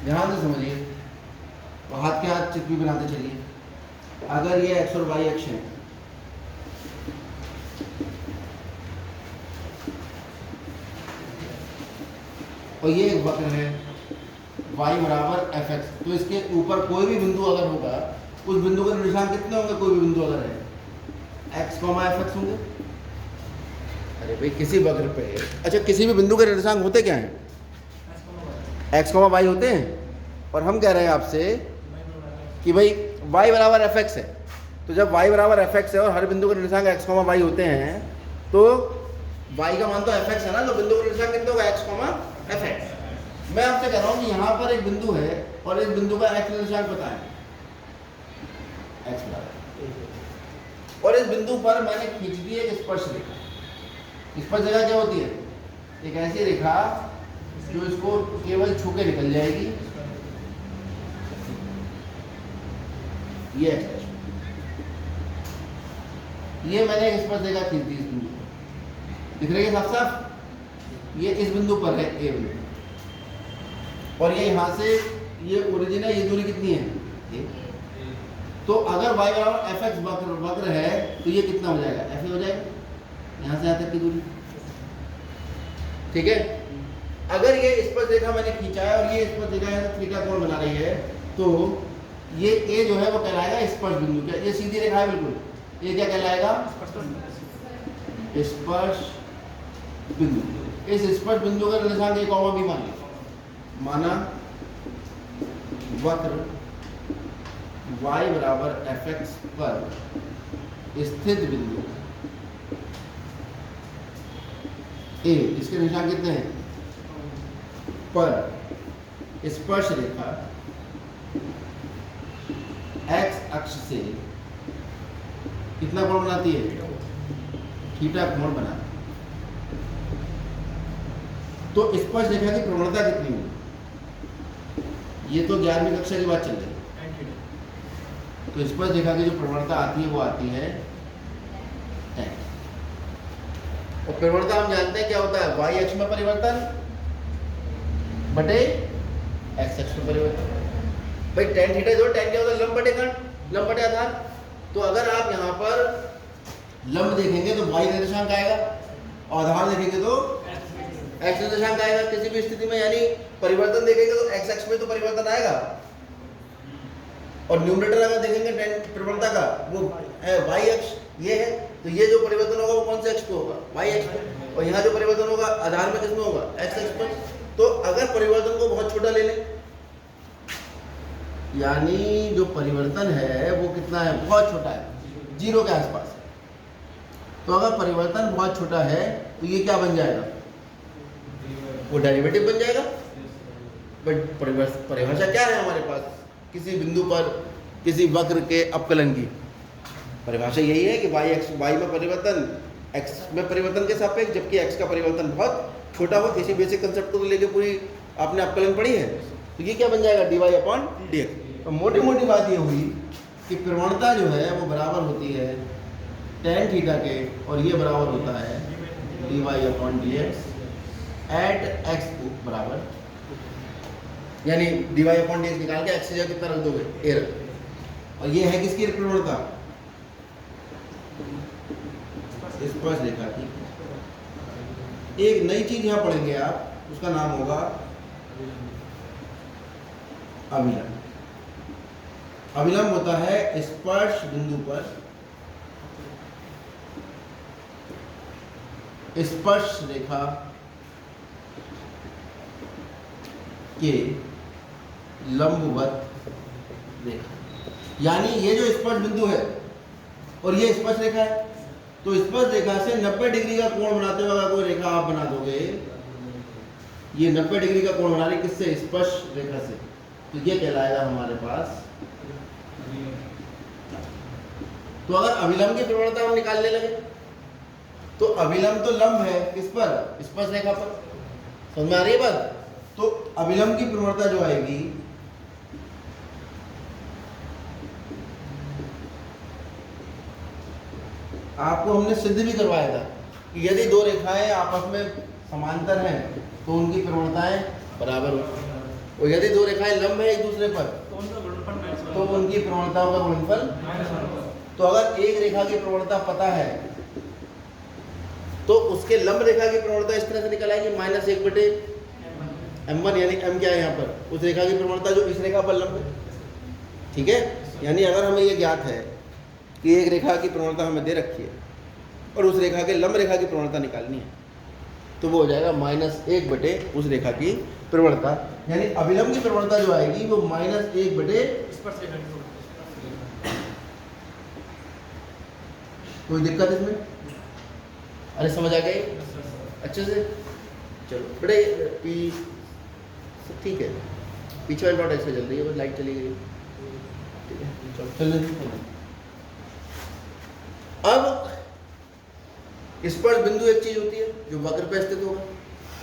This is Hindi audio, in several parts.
ध्यान से समझिए, तो हाथ के हाथ चित्र भी बनाते चलिए। अगर ये एक्स और वाई अक्ष है, और ये एक वक्र है y बराबर एफ एक्स, तो इसके ऊपर कोई भी बिंदु अगर होगा, उस बिंदु के निशान कितने होंगे? कोई भी बिंदु अगर है x एफ एक्स होंगे। अरे भाई किसी वक्र पे, अच्छा किसी भी बिंदु के निर्देशांक होते क्या हैं? x y होते हैं। और हम कह रहे हैं आपसे कि भाई y बराबर एफ एक्स है, तो जब y बराबर एफ एक्स है और हर बिंदु के निर्देशांक x y होते हैं, तो y का मान तो एफ एक्स है ना, तो बिंदु का निर्देशांक कितना होगा? x F x. मैं आपसे कह रहा हूँ कि यहाँ पर एक बिंदु है और इस बिंदु का x निर्देशांक बताएं, x बराबर, और इस बिंदु पर मैंने खींच दी एक स्पर्श रेखा। स्पर्श रेखा क्या होती है? एक ऐसी रेखा जो इसको केवल छू के निकल जाएगी, ये मैंने एक स्पर्श रेखा खींच दी इस बिंदु पर, दिख रही है साफ साफ? ये इस बिंदु पर है, ए बिंदु, और ये यहाँ से ये ओरिजिन है, ये दूरी कितनी है? ए। तो अगर y बराबर एफ एक्स वक्र है, तो ये कितना हो जाएगा? एफ हो जाएगा, यहाँ से यहाँ तक की दूरी, ठीक है। अगर ये स्पर्श रेखा मैंने खींचा है और ये स्पर्श रेखा थीटा कोण बना रही है, तो ये ए जो है वो कहलाएगा स्पर्श बिंदु। क्या ये सीधी रेखा है? बिल्कुल। ये क्या कहलाएगा? स्पर्श बिंदु। इस स्पर्श बिंदु का निर्देशांक एक और भी मान लीजिए, माना वक्र y बराबर एफ एक्स पर स्थित बिंदु ए, इसके निशान कितने हैं? पर स्पर्श रेखा x अक्ष से कितना कोण बनाती है? थीटा कोण बनाती है। तो स्पर्श रेखा की प्रवणता कितनी होगी? ये तो 11वीं कक्षा की बात चल रही है। तो स्पर्श रेखा की जो प्रवणता आती है वो आती है tan। और प्रवणता हम जानते हैं क्या होता है? y अक्ष में परिवर्तन बटे x अक्ष में परिवर्तन। भाई tan थीटा जो tan क्या होता है? लंब बटे कर्ण, लंब बटे आधार। तो अगर आप यहाँ पर लंब देखेंगे तो y निर्देशांक आएगा, और आधार देखेंगे तो x निर्देशांक आएगा किसी भी स्थिति में, यानी परिवर्तन देखेंगे तो x अक्ष में तो परिवर्तन आएगा, और न्यूमरेटर अगर देखेंगे tan प्रवणता का वो है y अक्ष, ये है, तो ये जो परिवर्तन होगा वो कौन से अक्ष पे होगा? y अक्ष पे। और यहाँ जो परिवर्तन होगा आधार में किसमें होगा? x अक्ष पर। तो अगर परिवर्तन को बहुत छोटा ले लें, यानी जो परिवर्तन है वो कितना है? बहुत छोटा है, 0 के आसपास है। तो अगर परिवर्तन बहुत छोटा है तो ये क्या बन जाएगा? वो डेरिवेटिव बन जाएगा। बट परिभाषा क्या है हमारे पास? किसी बिंदु पर किसी वक्र के अपकलन की परिभाषा यही है कि y में परिवर्तन x में परिवर्तन के सापेक्ष, जबकि x का परिवर्तन बहुत छोटा हो। इसी बेसिक कंसेप्ट को लेके पूरी आपने अपकलन पढ़ी है। तो ये क्या बन जाएगा? dy/dx। तो मोटी मोटी बात ये हुई कि प्रवणता जो है वो बराबर होती है tan थीटा के, और ये बराबर होता है dy/dx एट x बराबर, यानी dy/dx निकाल के x से जगह कितना रख दोगे? a रख। और ये है किसकी प्रवणता? स्पर्श रेखा की। एक नई चीज यहां पढ़ेंगे आप, उसका नाम होगा अभिलंब। अभिलंब होता है स्पर्श बिंदु पर स्पर्श रेखा के लंबवत रेखा। यानी ये जो स्पर्श बिंदु है और ये स्पर्श रेखा है, तो स्पर्श रेखा से 90 डिग्री का कोण बनाते हुए अगर कोई रेखा आप बना दोगे, ये 90 डिग्री का कोण बना रही किससे? स्पर्श रेखा से, तो ये कहलाएगा हमारे पास। तो अगर अभिलंब की प्रवणता हम निकालने लगे तो अभिलंब तो लंब है किस पर? स्पर्श रेखा पर। समझ में आ रही है बात? तो अभिलंब की प्रवणता जो आएगी आपको हमने सिद्ध भी करवाया था कि यदि दो रेखाएं आपस में समांतर हैं तो उनकी प्रवणताएं बराबर होती हैं। और यदि दो रेखाएं लंब है एक दूसरे पर तो उनकी प्रवणताओं का गुणनफल। तो अगर एक रेखा की प्रवणता पता है तो उसके लंब रेखा की प्रवणता इस तरह से निकल आएगी -1/m1, यानी m क्या है यहाँ पर, उस रेखा की प्रवणता जो इस रेखा पर लंब है। ठीक है, यानी अगर हमें ये ज्ञात है कि एक रेखा की प्रवणता हमें दे रखी है और उस रेखा के लंब रेखा की प्रवणता निकालनी है तो वो हो जाएगा -1 उस रेखा की प्रवणता, यानी अभिलंब की प्रवणता जो आएगी वो -1 कोई दिक्कत इसमें? अरे समझ आ गई अच्छे से? चलो बड़े पी ठीक है, पीछे वाली डॉट ऐसे चल रही है, बस लाइट चली गई। ठीक है चलो अब स्पर्श बिंदु एक चीज होती है जो वक्र पे स्थित होगा,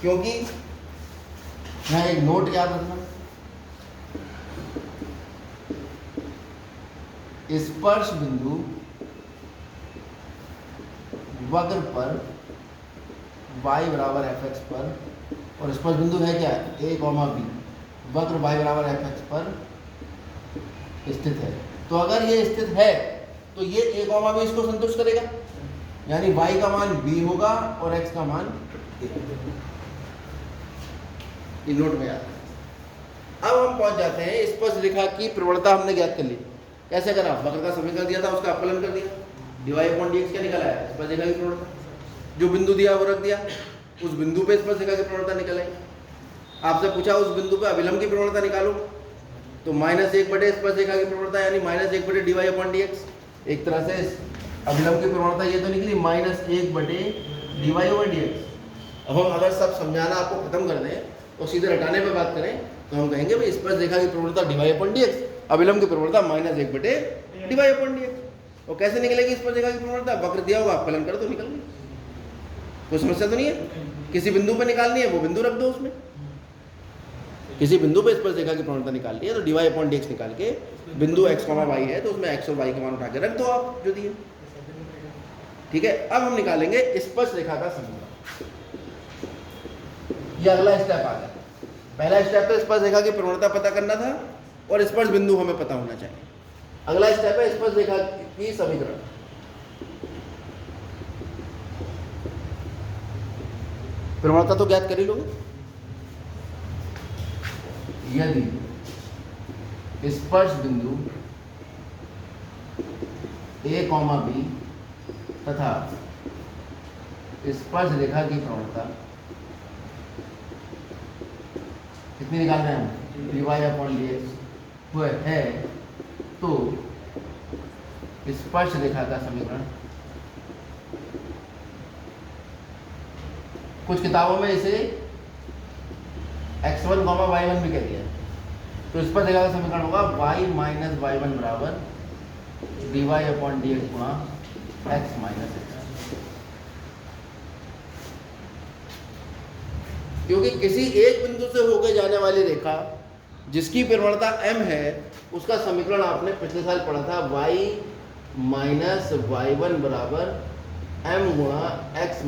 क्योंकि यहाँ एक नोट याद रखना, स्पर्श बिंदु वक्र पर y बराबर fx पर, और स्पर्श बिंदु है क्या, a, b, वक्र y बराबर fx पर स्थित है। तो अगर ये स्थित है तो ये a, b इसको संतुष्ट करेगा, यानी y का मान b होगा और x का मान a। ये नोट में याद। अब हम पहुंच जाते हैं स्पर्श रेखा की प्रवणता हमने ज्ञात कर ली। कैसे करा, वक्र का समीकरण दिया था उसका अपकलन कर दिया, dy/dx क्या निकला है, स्पर्श रेखा की प्रवणता। जो बिंदु दिया वो रख दिया, उस बिंदु पे स्पर्श रेखा की प्रवणता निकल आई। आपसे पूछा उस बिंदु पे अभिलंब की प्रवणता निकालो, तो -1 स्पर्श रेखा की प्रवणता यानी -1 dy/dx। एक तरह से अभिलंब की प्रवणता ये तो निकली -1 dy/dx। अब हम अगर सब समझाना आपको खत्म कर दें और सीधे रटाने पे बात करें तो हम कहेंगे भाई स्पर्श रेखा की प्रवणता dy/dx, अभिलंब की प्रवणता -1 dy/dx। और कैसे निकलेगी स्पर्श रेखा की प्रवणता, वक्र दिया होगा अपकलन कर दो निकल गई, कोई समस्या तो नहीं है। किसी बिंदु पे निकालनी है वो बिंदु रख दो, उसमें किसी बिंदु पे स्पर्श रेखा की प्रवणता निकालनी है तो dy/dx निकाल के बिंदु x, y है तो उसमें x और y के मान उठा के रख दो आप जो दिए। ठीक है, अब हम निकालेंगे स्पर्श रेखा का समीकरण। ये अगला स्टेप आ गया। पहला स्टेप तो स्पर्श रेखा की प्रवणता पता करना था और स्पर्श बिंदु हमें पता होना चाहिए। अगला स्टेप है स्पर्श रेखा की समीकरण। प्रवणता तो ज्ञात कर ही लोगे। यदि स्पर्श बिंदु a, b तथा स्पर्श रेखा की प्रवणता कितनी निकाल रहे हैं हम, dy/dx वो है, तो स्पर्श रेखा का समीकरण, कुछ किताबों में इसे x1, y1 भी कह दिया है। तो स्पर्श रेखा का समीकरण होगा y - y1 बराबर dy/dx गुणा x - x। क्योंकि किसी एक बिंदु से होकर जाने वाली रेखा जिसकी प्रवणता m है उसका समीकरण आपने पिछले साल पढ़ा था y - y1 बराबर m गुणा x - x।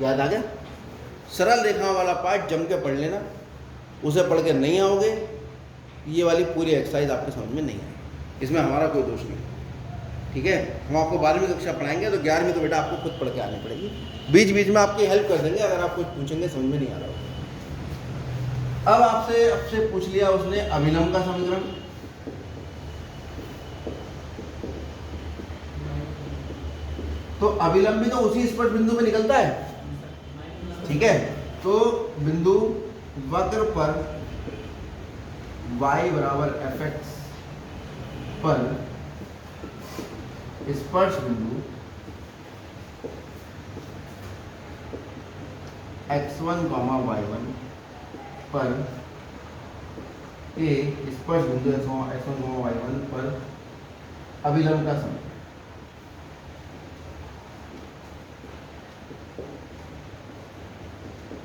याद आ गया? सरल रेखाओं वाला पार्ट जम के पढ़ लेना, उसे पढ़ के नहीं आओगे ये वाली पूरी एक्सरसाइज आपके समझ में नहीं आएगी, इसमें हमारा कोई दोष नहीं। ठीक है, हम आपको 12वीं कक्षा पढ़ाएंगे तो 11वीं तो बेटा आपको खुद पढ़ के आनी पड़ेगी, बीच बीच में आपकी हेल्प कर देंगे अगर आप कुछ पूछेंगे समझ में नहीं आ रहा होगा। अब आपसे पूछ लिया उसने अभिलंब का समीकरण, तो अभिलंब भी तो उसी स्पर्श बिंदु में निकलता है। ठीक है, तो बिंदु वक्र पर y बराबर fx पर स्पर्श बिंदु x1, y1 पर स्पर्श बिंदु x1, y1 पर अभिलंब का समीकरण।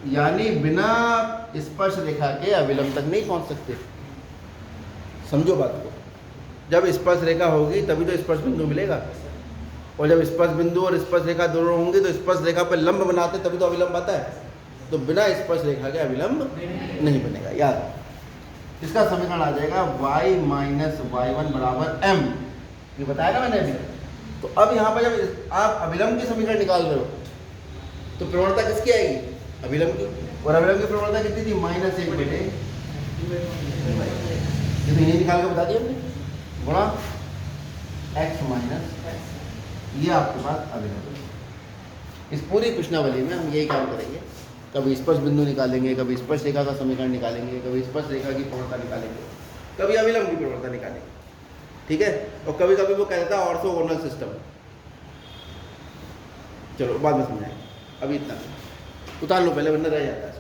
यानी बिना स्पर्श रेखा के अभिलंब तक नहीं पहुंच सकते। समझो बात को, जब स्पर्श रेखा होगी तभी तो स्पर्श बिंदु मिलेगा, और जब स्पर्श बिंदु और स्पर्श रेखा दोनों होंगे तो स्पर्श रेखा पर लंब बनाते तभी तो अभिलंब आता है। तो बिना स्पर्श रेखा के अभिलंब नहीं बनेगा। याद रखो। इसका समीकरण आ जाएगा y माइनस y1 बराबर m, ये बताया ना मैंने अभी। तो अब यहाँ पर जब आप अभिलंब की समीकरण निकाल रहे हो तो प्रवणता किसकी आएगी? अभिलंब की। और अभिलंब की प्रवणता कितनी थी? -1 बटे, ये तो इन्हें निकाल के बता दिया हमने, गुणा x माइनस, ये आपके पास अभिलंब। इस पूरी प्रश्नावली में हम यही काम करेंगे, कभी स्पर्श बिंदु निकालेंगे, कभी स्पर्श रेखा का समीकरण निकालेंगे, कभी स्पर्श रेखा की प्रवणता निकालेंगे, कभी अभिलंब की प्रवणता निकालेंगे, ठीक है। और कभी कभी वो कहता है ऑर्थोगोनल सिस्टम। चलो बाद में समझाएंगे, अभी इतना उतार लो पहले, वरना रह जाता है।